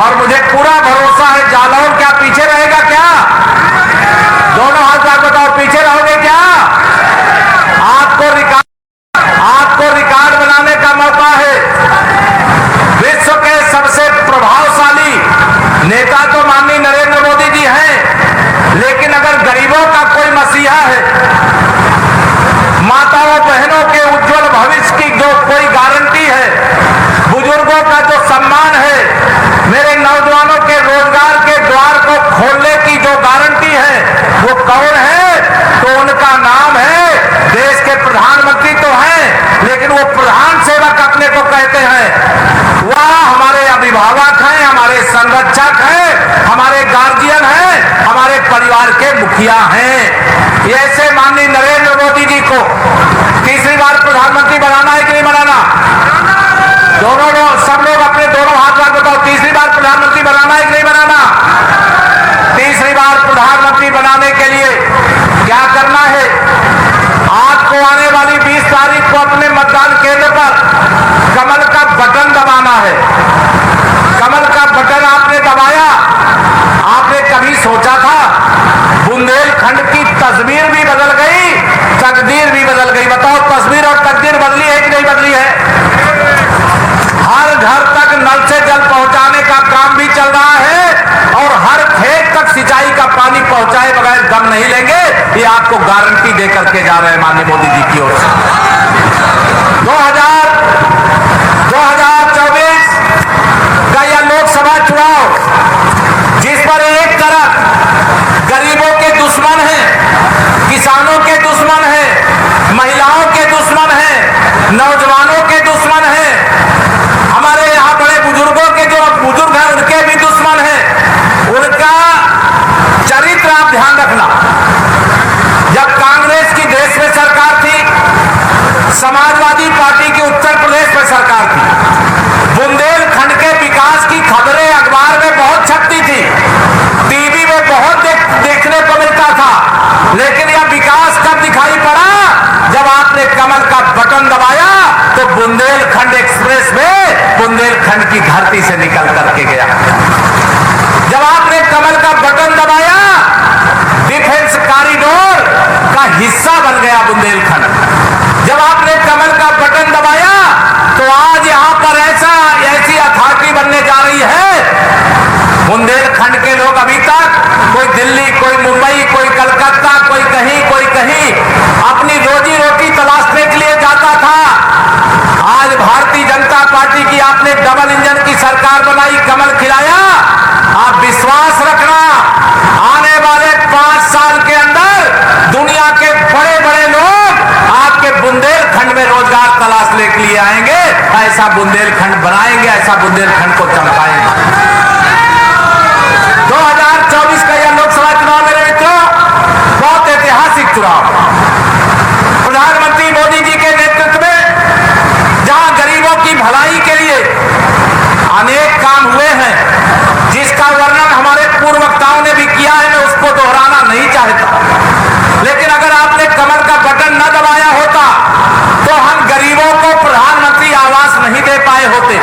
और मुझे पूरा भरोसा है जालौर क्या पीछे रहेगा क्या? दोनों हाथ आप बताओ, पीछे रहोगे क्या? आपको रिकॉर्ड बनाने का मौका है। विश्व के सबसे प्रभावशाली नेता तो माननीय नरेंद्र मोदी जी हैं, लेकिन अगर गरीबों का कोई मसीहा है, माताओं बहनों के उज्जवल भविष्य की जो कोई गारंटी है, बुजुर्गों का जो सम्मान है, मेरे नौजवानों के रोजगार के द्वार को खोलने की जो गारंटी है, वो कौन है? तो उनका नाम है, देश के प्रधानमंत्री तो हैं, लेकिन वो प्रधान सेवक अपने को कहते हैं। वह हमारे अभिभावक हैं, हमारे संरक्षक हैं, हमारे गार्जियन हैं, हमारे परिवार के मुखिया हैं। ऐसे माननीय नरेंद्र मोदी जी को तीसरी बार प्रधानमंत्री बनाना है कि नहीं बनाना? दोनों लोग, सब लोग अपने दोनों हाथ में बताओ, तीसरी बार प्रधानमंत्री बनाना है कि नहीं बनाना? तीसरी बार प्रधानमंत्री बनाने के लिए क्या करना है? आपको आने वाली 20 तारीख को अपने मतदान केंद्र पर कमल का बटन दबाना है। कमल का बटन आपने दबाया, आपने कभी सोचा था? बुंदेलखंड की तस्वीर भी बदल गई, तकदीर भी बदल गई। बताओ, तस्वीर और तकदीर बदली है कि नहीं बदली है? हर घर तक नल से जल पहुंचाने का काम भी चल रहा है और हर खेत तक सिंचाई का पानी पहुंचाए बगैर दम नहीं लेंगे, ये आपको गारंटी देकर के जा रहे हैं माननीय मोदी जी की ओर से। 2024 का यह लोकसभा चुनाव, जिस पर एक तरफ गरीबों के दुश्मन हैं, किसानों के दुश्मन हैं, महिलाओं के दुश्मन हैं, नौजवानों के दुश्मन हैं, हमारे यहाँ बड़े बुजुर्गों के जो बुजुर्ग हैं उनके भी दुश्मन हैं। उनका चरित्र आप ध्यान रखना। जब कांग्रेस की देश में सरकार थी, समाजवादी पार्टी की उत्तर प्रदेश में सरकार थी, बुंदेलखंड के विकास की खबरें अखबार में बहुत छपती थी, टीवी में बहुत देखने को मिलता था, लेकिन यह विकास कब दिखाई पड़ा? जब आपने कमल का बटन दबाया तो बुंदेलखंड एक्सप्रेस में बुंदेलखंड की धरती से निकल करके गया। जब आपने कमल का बटन दबाया, डिफेंस कॉरिडोर का हिस्सा बन गया बुंदेलखंड। जब आपने कमल का बटन दबाया तो आज यहां पर ऐसी अथॉरिटी बनने जा रही है। बुंदेलखंड के लोग अभी तक कोई दिल्ली, कोई मुंबई, कोई कलकत्ता, कोई कहीं अपनी रोजी रोटी तलाशने के लिए जाता था। आज भारतीय जनता पार्टी की आपने डबल इंजन की सरकार बनाई, कमल खिलाया। आप विश्वास रखना, आने वाले 5 साल के अंदर दुनिया के बड़े बड़े लोग आपके बुंदेलखंड में रोजगार तलाशने के लिए आएंगे। ऐसा बुंदेलखंड बनाएंगे, ऐसा बुंदेलखंड को चमकाएंगे। 2024 का यह लोकसभा चुनाव मेरे मित्रों बहुत ऐतिहासिक चुनाव। प्रधानमंत्री मोदी जी के नेतृत्व में जहां गरीबों की भलाई के लिए अनेक काम हुए हैं, जिसका वर्णन हमारे पूर्व वक्ताओं ने भी किया है, मैं उसको दोहराना नहीं चाहता। लेकिन अगर आपने कमल का बटन न दबाया होता तो हम गरीबों को प्रधानमंत्री आवास नहीं दे पाए होते।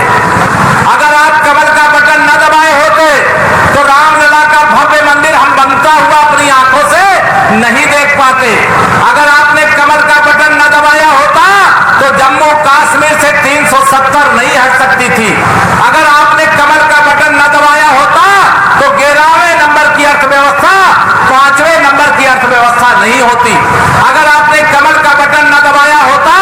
अगर आप कमल का बटन न दबाए होते तो रामलला का भव्य मंदिर हम बनता हुआ अपनी आंखों से नहीं देख पाते। अगर आपने कमल का बटन न दबाया होता तो जम्मू कश्मीर से 370 नहीं हट सकती थी। अगर आपने कमल का बटन न दबाया होता तो 11वें नंबर की अर्थव्यवस्था 5वें नंबर की अर्थव्यवस्था नहीं होती। अगर आपने कमल का बटन न दबाया होता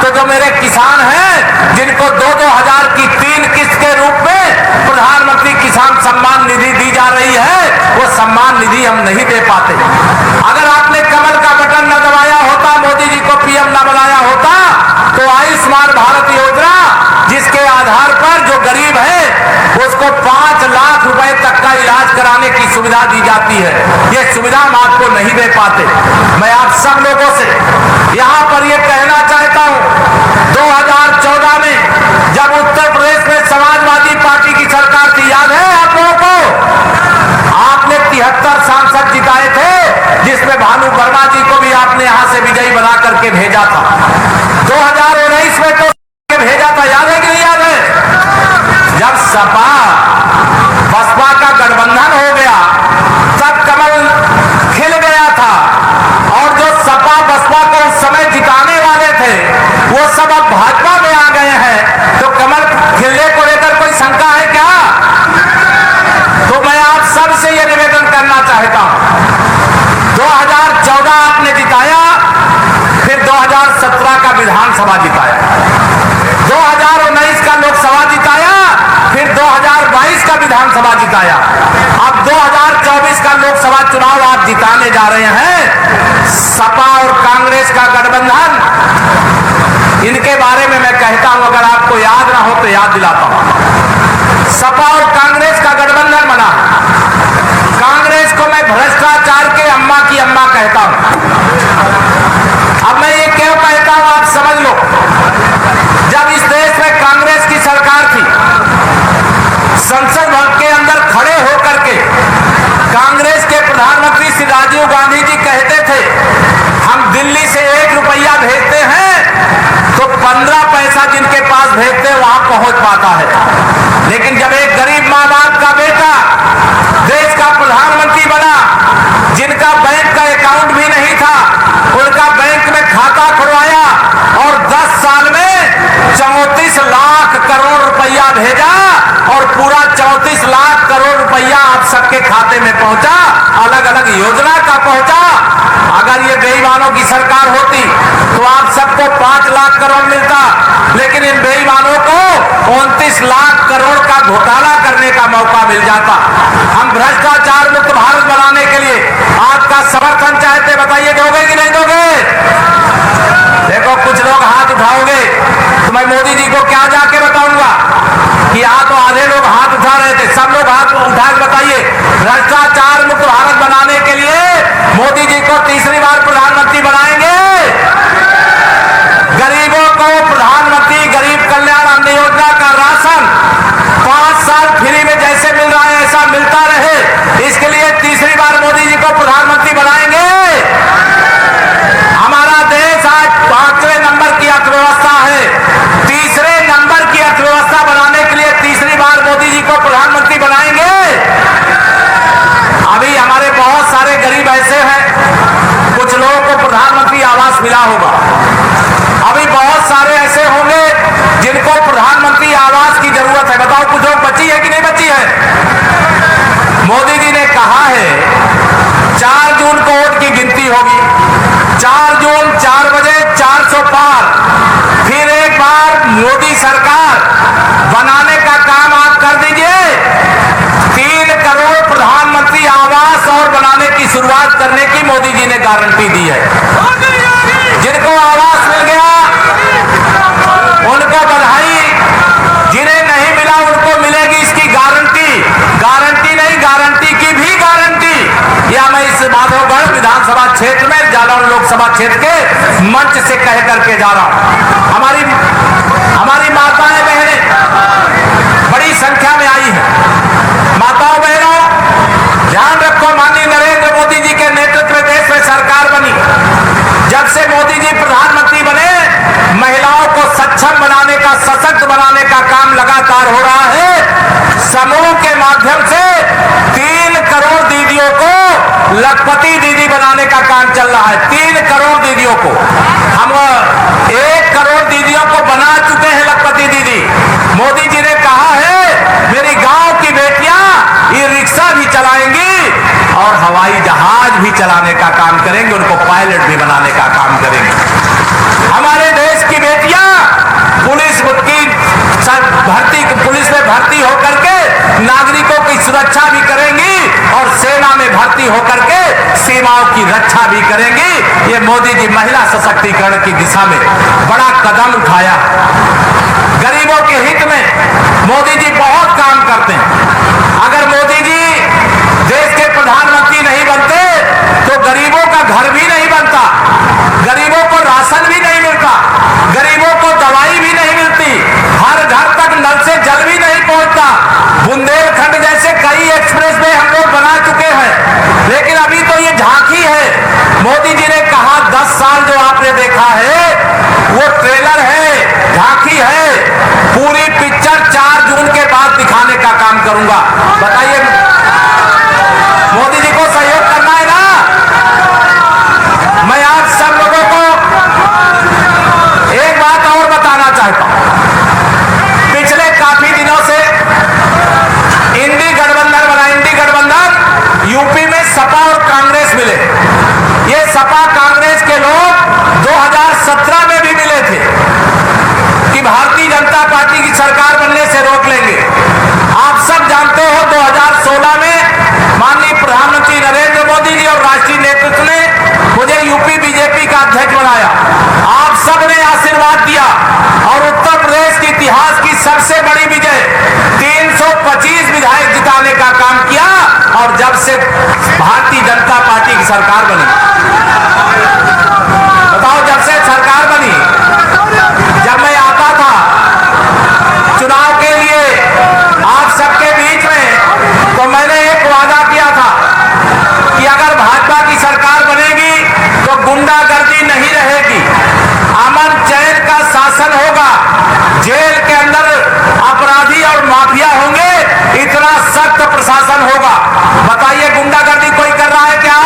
तो जो मेरे किसान हैं, जिनको 2-2 हजार की 3 किस्त के रूप में प्रधानमंत्री किसान सम्मान निधि दी जा रही है, वो सम्मान निधि हम नहीं दे पाते। अगर आपने कमल का बटन न दबाया होता, मोदी जी को पीएम न बनाया होता, तो आयुष्मान भारत योजना, जिसके आधार पर जो गरीब है उसको 5 लाख रुपए तक का इलाज कराने की सुविधा दी जाती है, ये सुविधा हम आपको नहीं दे पाते। मैं आप सब लोगों से यहां पर ये कहना चाहता हूं, 2014 में जब उत्तर प्रदेश में समाजवादी पार्टी की सरकार थी, याद है आप लोगों को? आपने 73 सांसद जिताए थे, जिसमें भानु वर्मा जी को भी आपने यहां से विजयी बना करके भेजा था। 2019 में तो भेजा था, याद है कि नहीं याद है? जब सपा सब अब भाजपा में आ गए हैं, तो कमल खिलने को लेकर कोई शंका है क्या? तो मैं आप सबसे यह निवेदन करना चाहता हूं, 2014 आपने जिताया, फिर 2017 का विधानसभा जिताया, 2019 का लोकसभा जिताया, फिर 2022 का विधानसभा जिताया, अब 2024 का लोकसभा चुनाव आप जिताने जा रहे हैं। सपा और कांग्रेस का गठबंधन, इनके बारे में मैं कहता हूं, अगर आपको याद ना हो तो याद दिलाता हूं। सपा और कांग्रेस का गठबंधन बना, कांग्रेस को मैं भ्रष्टाचार के अम्मा की अम्मा कहता हूं। अब मैं ये क्यों कहता हूं आप समझ लो। जब इस देश में कांग्रेस की सरकार थी, संसद भवन के अंदर खड़े होकर के कांग्रेस के प्रधानमंत्री श्री राजीव गांधी जी कहते थे, हम दिल्ली से 1 रुपया भेजते हैं तो 15 पैसा जिनके पास भेजते हैं वहां पहुंच पाता है। लेकिन जब एक गरीब मां बाप का बेटा देश का प्रधानमंत्री बना, जिनका बैंक का अकाउंट भी नहीं था, उनका बैंक में खाता खुलवाया और 10 साल में 34 लाख करोड़ रुपया भेजा और पूरा 34 लाख करोड़ रुपया आप सबके खाते में पहुंचा, अलग अलग योजना का पहुंचा। अगर ये बेईमानों की सरकार होती तो आप सबको 5 लाख करोड़ मिलता, लेकिन इन बेईमानों को 29 लाख करोड़ का घोटाला करने का मौका मिल जाता। हम भ्रष्टाचार मुक्त भारत बनाने के लिए आपका समर्थन चाहते, बताइए दोगे कि नहीं दोगे? देखो कुछ लोग हाथ उठाओगे तो मैं मोदी जी को क्या जाके बताऊंगा कि यहाँ तो आधे लोग हाथ उठा रहे थे, सब लोग हाथ उठा के बताइए, भ्रष्टाचार मुक्त भारत बनाने के लिए मोदी जी को तीसरी बार प्रधानमंत्री बनाएंगे। गरीबों को प्रधानमंत्री गरीब कल्याण अन्न योजना का राशन 5 साल फ्री में जैसे मिल रहा है ऐसा मिलता रहे, इसके लिए तीसरी बार मोदी जी को प्रधानमंत्री बनाएंगे। हमारा देश आज 5वें नंबर की अर्थव्यवस्था है, तीसरे नंबर की अर्थव्यवस्था बनाने के लिए तीसरी बार मोदी जी को प्रधानमंत्री बनाएंगे। अभी हमारे बहुत सारे गरीब ऐसे हैं, कुछ लोगों को प्रधानमंत्री आवास मिला होगा, अभी बहुत सारे ऐसे होंगे जिनको प्रधानमंत्री आवास की जरूरत है। बताओ कुछ लोग बची है कि नहीं बची है? मोदी जी ने कहा है 4 जून को वोट की गिनती होगी, 4 जून 4 बजे 400 पार, फिर एक बार मोदी सरकार बनाने का काम आप कर दीजिए, 3 करोड़ प्रधानमंत्री आवास और बनाने की शुरुआत करने की मोदी जी ने गारंटी दी है। जिनको आवास मिल गया उनको बधाई, जिन्हें नहीं मिला उनको मिलेगी, इसकी गारंटी, गारंटी नहीं गारंटी की भी गारंटी। या मैं इस माधवगढ़ विधानसभा क्षेत्र में जालौन लोकसभा क्षेत्र के मंच से कह करके जा रहा हूं। हमारी माताएं बहनें बड़ी संख्या में आई हैं। माताओं बहनों ध्यान रखो, माननीय नरेंद्र मोदी जी के नेतृत्व में देश में सरकार बनी, जब से मोदी जी प्रधानमंत्री बने महिलाओं को सक्षम बनाने का, सशक्त बनाने का काम लगातार हो रहा है। समूह के माध्यम से 3 करोड़ दीदियों को लखपति दीदी बनाने का काम चल रहा है। 3 करोड़ दीदियों को हम 1 करोड़ दीदियों को बना चुके हैं लखपति दीदी। मोदी जी ने कहा है मेरी गांव की बेटियां ई रिक्शा भी चलाएंगी और हवाई जहाज भी चलाने का काम करेंगे, उनको पायलट भी बनाने का काम करेंगे। हमारे देश की बेटियां पुलिस में भर्ती होकर के नागरिकों की सुरक्षा भी करेंगी और सेना में भर्ती होकर के सीमाओं की रक्षा भी करेंगी। ये मोदी जी महिला सशक्तिकरण की दिशा में बड़ा कदम उठाया। गरीबों के हित में मोदी जी बहुत काम करते हैं। अगर मोदी जी देश के प्रधानमंत्री नहीं बनते तो गरीबों का घर भी नहीं बनता, गरीबों को राशन भी नहीं मिलता, गरीबों को दवाई भी नहीं मिलती, हर घर तक नल से जल भी नहीं पहुंचता। बुंदेलखंड जैसे कई एक्सप्रेस वे हम लोग बना चुके हैं, लेकिन अभी तो ये झांकी है। मोदी जी ने कहा 10 साल जो आपने देखा है वो ट्रेलर है, झांकी है, पूरी पिक्चर 4 जून के बाद दिखाने का काम करूंगा। बताइए मोदी जी को सहयोग करना है ना? मैं आप सब लोगों को एक बात और सपा कांग्रेस के लोग 2017 में भी मिले थे कि भारतीय जनता पार्टी की सरकार बनने से रोक लेंगे। आप सब जानते हो 2016 में माननीय प्रधानमंत्री नरेंद्र मोदी जी और राष्ट्रीय नेतृत्व ने मुझे यूपी बीजेपी का अध्यक्ष बनाया। आप सब ने आशीर्वाद दिया और उत्तर प्रदेश के इतिहास की सबसे बड़ी विजय 325 विधायक जिताने का काम किया। और जब से भारतीय जनता पार्टी की सरकार बनी, बताओ, जब से सरकार बनी, जब मैं आता था चुनाव के लिए आप सबके बीच में, तो मैंने एक वादा किया था कि अगर भाजपा की सरकार बनेगी तो गुंडागर्दी नहीं रहेगी, अमन चैन का शासन होगा, जेल के अंदर अपराधी और माफिया होंगे, इतना सख्त प्रशासन होगा। बताइए, गुंडागर्दी कोई कर रहा है क्या?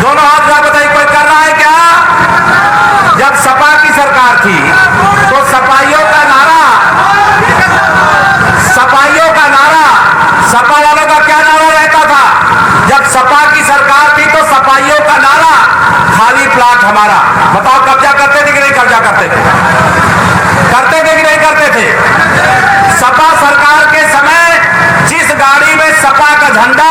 दोनों हाथ में बताइए, कोई कर रहा है क्या? जब सपा की सरकार थी तो सपाइयों का नारा, सपा वालों का क्या नारा रहता था? जब सपा की सरकार थी तो सपाइयों का नारा, खाली प्लाट हमारा। बताओ, कब्जा करते थे कि नहीं कब्जा करते थे? करते थे कि नहीं करते थे? सपा सरकार के समय जिस गाड़ी में सपा का झंडा,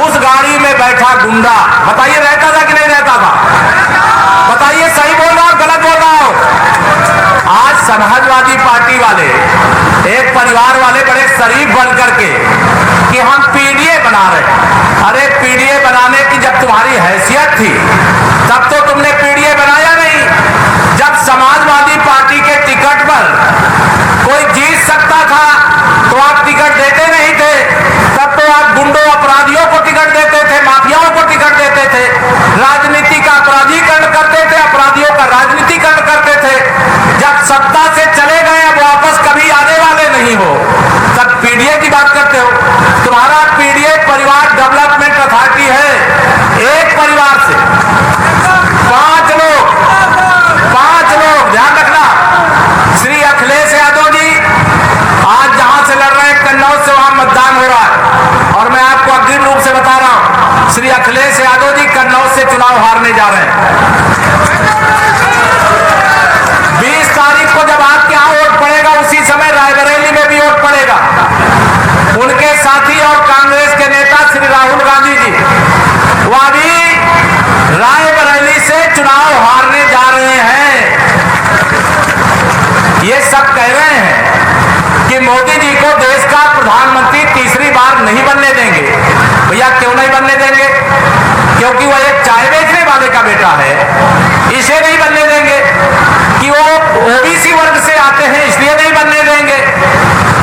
उस गाड़ी में बैठा गुंडा। बताइए, रहता था कि नहीं रहता था? बताइए, सही बोल रहा हूं, गलत बोल रहा हूं? आज समाजवादी पार्टी वाले, एक परिवार वाले बड़े शरीफ बन करके कि हम पीडीए बना रहे। अरे पीडीए बनाने की जब तुम्हारी हैसियत थी तब तो तुमने पीडीए बनाया नहीं। जब समाजवादी पार्टी के टिकट पर कोई जीत सकता था तो आप टिकट देते नहीं थे। तब तो आप गुंडों अपराधियों को टिकट देते थे, माफियाओं को टिकट देते थे, राजनीति का अपराधीकरण करते थे, अपराधियों का राजनीतिकरण करते थे। जब सत्ता से चले गए, अब वापस कभी आने वाले नहीं हो, तब पीडीए की बात करते हो। तुम्हारा पीडीए परिवार डेवलपमेंट अथॉरिटी है, एक परिवार से 5 लोग, ध्यान रखना। श्री अखिलेश यादव जी आज जहां से लड़ रहे हैं कन्नौज से, वहां मतदान हो रहा है और मैं आपको अग्रिम रूप से बता रहा हूं, श्री अखिलेश यादव जी कन्नौज से चुनाव हारने जा रहे हैं। 20 तारीख को जब आपके यहां वोट पड़ेगा, उसी समय रायबरेली में भी वोट पड़ेगा। उनके साथी और कांग्रेस के नेता श्री राहुल गांधी जी, वह भी रायबरेली से चुनाव हारने जा रहे हैं। ये सब कह रहे हैं कि मोदी जी को देश का प्रधानमंत्री तीसरी बार नहीं बनने देंगे। भैया, क्यों नहीं बनने देंगे? क्योंकि वह एक चाय बेचने वाले का बेटा है, इसे नहीं बनने देंगे। कि वो ओबीसी वर्ग से आते हैं, इसलिए नहीं बनने देंगे।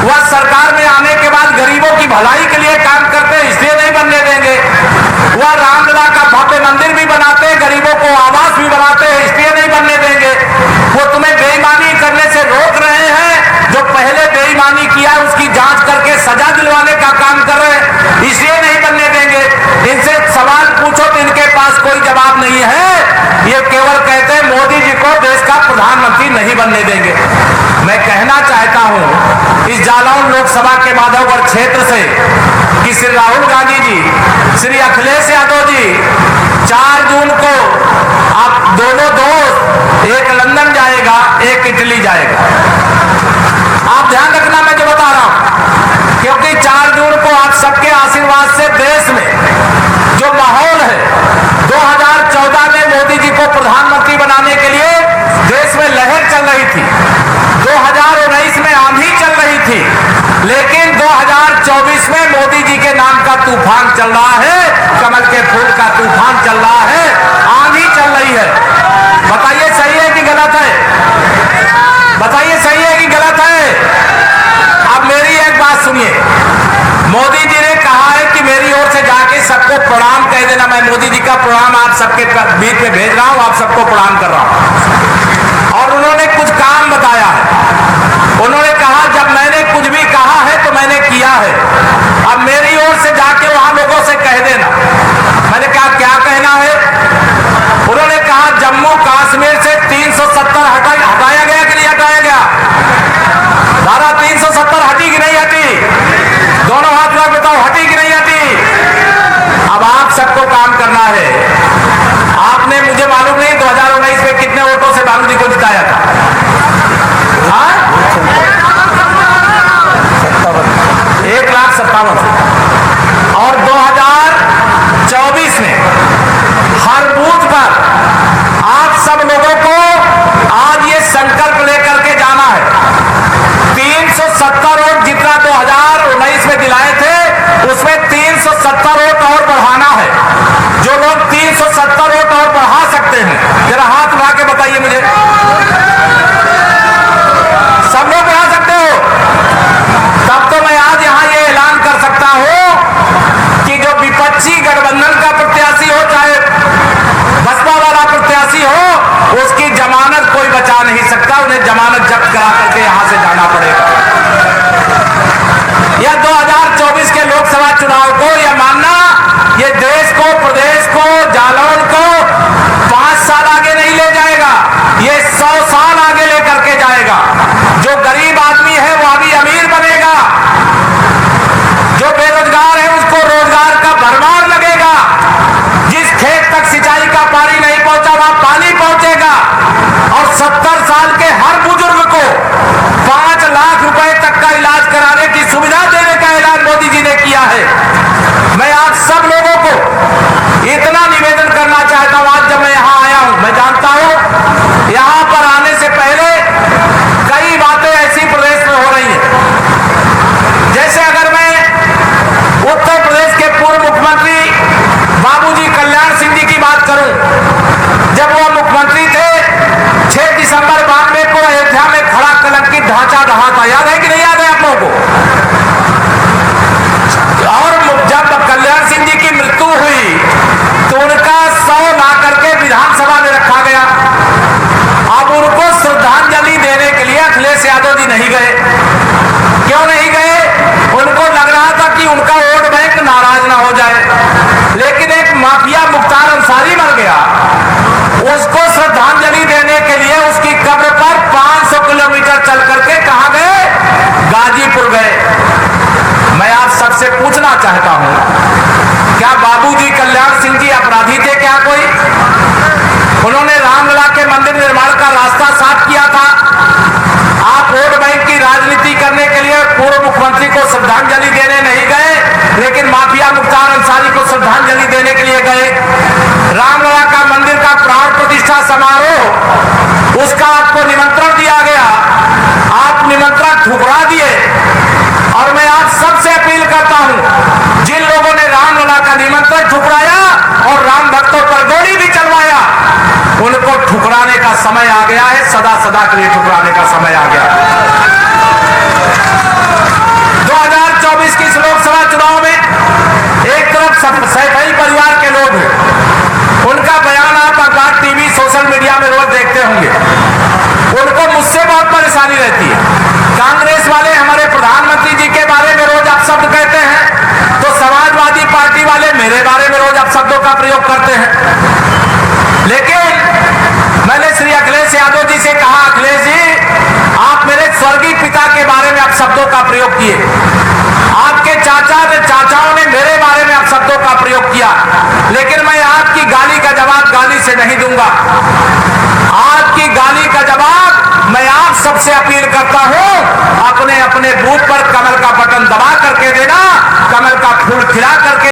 वह सरकार में आने के बाद गरीबों की भलाई के लिए काम करते हैं, इसलिए नहीं बनने देंगे। वह रामलला का भव्य मंदिर भी बनाते हैं, गरीबों को आवास भी बनाते हैं, इसलिए नहीं बनने देंगे। वो तुम्हें बेईमानी करने से रोक रहे हैं, जो पहले बेईमानी किया है उसकी जांच करके सजा दिलवाने का काम कर रहे हैं, इसलिए नहीं बनने देंगे। इनसे सवाल पूछो तो इनके पास कोई जवाब नहीं है। ये केवल कहते हैं मोदी जी को देश का प्रधानमंत्री नहीं बनने देंगे। मैं कहना चाहता हूं इस जालौन लोकसभा के माधवगढ़ क्षेत्र से कि श्री राहुल गांधी जी, श्री अखिलेश यादव जी 4 जून को आप दोनों दोस्त, एक लंदन जाएगा, एक इटली जाएगा। आप ध्यान रखना मैं जो बता रहा हूं, क्योंकि 4 जून को आप सबके आशीर्वाद से देश में जो माहौल है, 2014 में मोदी जी को प्रधानमंत्री बनाने के लिए देश में लहर चल रही थी, 2019 में आंधी चल रही थी, लेकिन 2024 में मोदी जी के नाम का तूफान चल रहा है, कमल के फूल का तूफान चल रहा है, आंधी चल रही है। बताइए, सही है कि गलत है? बताइए, सही है कि गलत है? अब मेरी एक बात सुनिए, मोदी जी ने कहा है कि मेरी ओर से जाके सबको प्रणाम कह देना। मैं मोदी जी का प्रणाम आप सबके बीच में भेज रहा हूं, आप सबको प्रणाम कर रहा हूं। और उन्होंने कुछ काम बताया है। उन्होंने कहा जब मैंने कुछ भी कहा है तो मैंने किया है, अब मेरी ओर से जाके वहां लोगों से कह देना। मैंने कहा क्या कहना है? उन्होंने कहा जम्मू कश्मीर से 370 हटाया गया कि नहीं हटाया गया? धारा 370 हटी कि नहीं हटी? दोनों हाथ में बताओ, हटी कि नहीं हटी? अब आप सबको काम करना है। आप 57 से, और 2024 में हर बूथ पर आप सब लोगों को आज ये संकल्प लेकर के जाना है। 370 वोट जितना 2019 में दिलाए थे, उसमें 370 वोट और बढ़ाना है। जो लोग 370 वोट और बढ़ा सकते हैं, जरा हाथ उठा के बताइए मुझे। सब लोग बढ़ा सकते हो? तब तो मैं आज यहां ये ऐलान कर सकता हूं कि जो विपक्षी गठबंधन का प्रत्याशी हो, चाहे बसपा वाला प्रत्याशी हो, उसकी जमानत कोई बचा नहीं सकता। उन्हें जमानत जब्त करा करके यहां से जाना पड़ेगा। या 2024 के लोकसभा चुनाव को यह मानना, ये देश को, प्रदेश को, जालौन को 5 साल आगे नहीं ले जाएगा, ये 100 साल आगे लेकर के जाएगा। जो गरीब आदमी है वो अभी अमीर बनेगा, जो बेरोजगार है उसको रोजगार का भरमार लगेगा, जिस खेत तक सिंचाई का पानी नहीं पहुंचा वहां पानी पहुंचेगा, और 70 साल के हर बुजुर्ग को 5 लाख रुपए तक का इलाज कराने की सुविधा देने का ऐलान मोदी जी ने किया है। मैं आप सब लोगों को इतना निवेदन करना चाहता हूं। आज जब मैं यहां आया हूं, मैं जानता हूं यहां पर आने से पहले कई बातें ऐसी प्रदेश में हो रही हैं। जैसे अगर मैं उत्तर प्रदेश के पूर्व मुख्यमंत्री बाबूजी कल्याण सिंह जी की बात करूं, जब वह मुख्यमंत्री थे, 6 दिसंबर 92 को अयोध्या में खड़ा कलंकित ढांचा रहा था। याद है कि नहीं याद है आप लोगों को? और जब कल्याण सिंह जी की मृत्यु हुई तो उनका शव ला करके विधानसभा में रखा गया। अब उनको श्रद्धांजलि देने के लिए अखिलेश यादव जी नहीं गए। क्यों नहीं गए? उनको लग रहा था कि उनका वोट बैंक नाराज ना हो जाए। लेकिन एक माफिया मुख्तार अंसारी मर गया, उसको श्रद्धांजलि देने के लिए उसकी कब्र पर 500 किलोमीटर चल करके कहां गए? गाजीपुर गए। मैं आप सबसे पूछना चाहता हूं, क्या बाबूजी कल्याण सिंह जी अपराधी थे क्या कोई? उन्होंने रामलला के मंदिर निर्माण का रास्ता साफ किया था। आप वोट बैंक की राजनीति करने के लिए पूर्व मुख्यमंत्री को श्रद्धांजलि देने नहीं गए, लेकिन माफिया मुख्तार अंसारी को श्रद्धांजलि देने के लिए गए। रामलला का मंदिर का प्राण प्रतिष्ठा समारोह, उसका आपको निमंत्रण दिया गया, आप निमंत्रण ठुकरा दिए। और मैं आप सबसे अपील करता हूं, जिन लोगों ने रामलला का निमंत्रण ठुकराया और राम भक्तों पर गोली भी चलवाया, उनको ठुकराने का समय आ गया है। सदा सदा के लिए ठुकराने का समय आ गया। 2024 की इस लोकसभा चुनाव में एक तरफ सैफई परिवार के लोग हैं, उनका बयान आप अखबार, टीवी, सोशल मीडिया में रोज देखते होंगे। उनको मुझसे बहुत परेशानी रहती है। कांग्रेस वाले हमारे प्रधानमंत्री जी के बारे में रोज आप शब्द कहते हैं, तो समाजवादी पार्टी वाले मेरे बारे में रोज आप शब्दों का प्रयोग करते हैं। लेकिन मैंने श्री अखिलेश यादव जी से कहा, अखिलेश जी आप मेरे स्वर्गीय पिता के बारे में आप शब्दों का प्रयोग किए, आपके चाचाओं ने मेरे बारे में आप शब्दों का प्रयोग किया, लेकिन मैं आपकी गाली का जवाब गाली से नहीं दूंगा। आपकी गाली का जवाब मैं आप सबसे अपील करता हूं, अपने अपने बूथ पर कमल का बटन दबा करके देना, कमल का फूल खिला करके